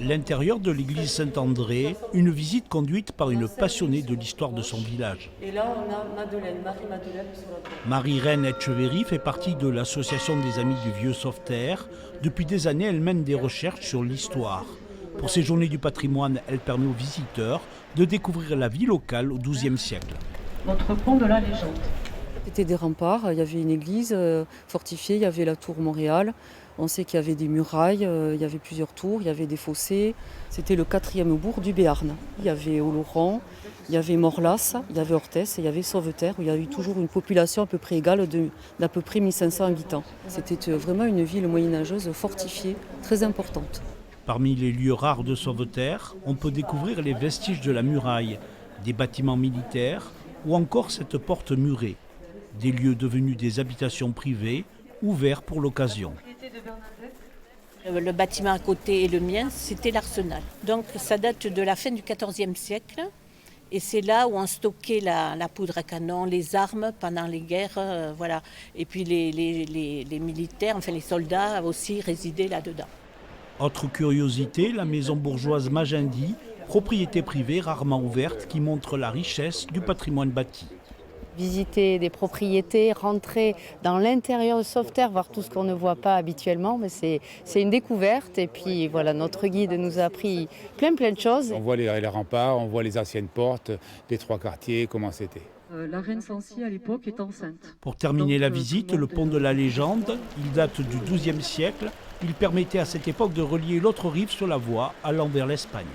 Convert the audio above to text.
L'intérieur de l'église Saint-André, une visite conduite par une passionnée de l'histoire de son village. Et là, on a Madeleine, Marie-Madeleine sur la droite. Marie-Reine Etcheverry fait partie de l'association des Amis du Vieux Sauveterre. Depuis des années, elle mène des recherches sur l'histoire. Pour ces journées du patrimoine, elle permet aux visiteurs de découvrir la vie locale au XIIe siècle. Notre pont de la légende. C'était des remparts, il y avait une église fortifiée, il y avait la tour Montréal. On sait qu'il y avait des murailles, il y avait plusieurs tours, il y avait des fossés. C'était le 4e bourg du Béarn. Il y avait Oloron, il y avait Morlas, il y avait Orthez et il y avait Sauveterre, où il y a eu toujours une population à peu près égale d'à peu près 1500 habitants. C'était vraiment une ville moyenâgeuse fortifiée, très importante. Parmi les lieux rares de Sauveterre, on peut découvrir les vestiges de la muraille, des bâtiments militaires ou encore cette porte murée. Des lieux devenus des habitations privées, ouverts pour l'occasion. Le bâtiment à côté et le mien, c'était l'arsenal. Donc ça date de la fin du XIVe siècle. Et c'est là où on stockait la poudre à canon, les armes pendant les guerres. Voilà. Et puis les militaires, enfin les soldats aussi résidaient là-dedans. Autre curiosité, la maison bourgeoise Magendie, propriété privée rarement ouverte qui montre la richesse du patrimoine bâti. Visiter des propriétés, rentrer dans l'intérieur de Sauveterre, voir tout ce qu'on ne voit pas habituellement, mais c'est une découverte. Et puis voilà, notre guide nous a appris plein de choses. On voit les remparts, on voit les anciennes portes des 3 quartiers, comment c'était. La reine Sancy à l'époque est enceinte. Pour terminer la visite, le pont de la légende, il date du XIIe siècle. Il permettait à cette époque de relier l'autre rive sur la voie allant vers l'Espagne.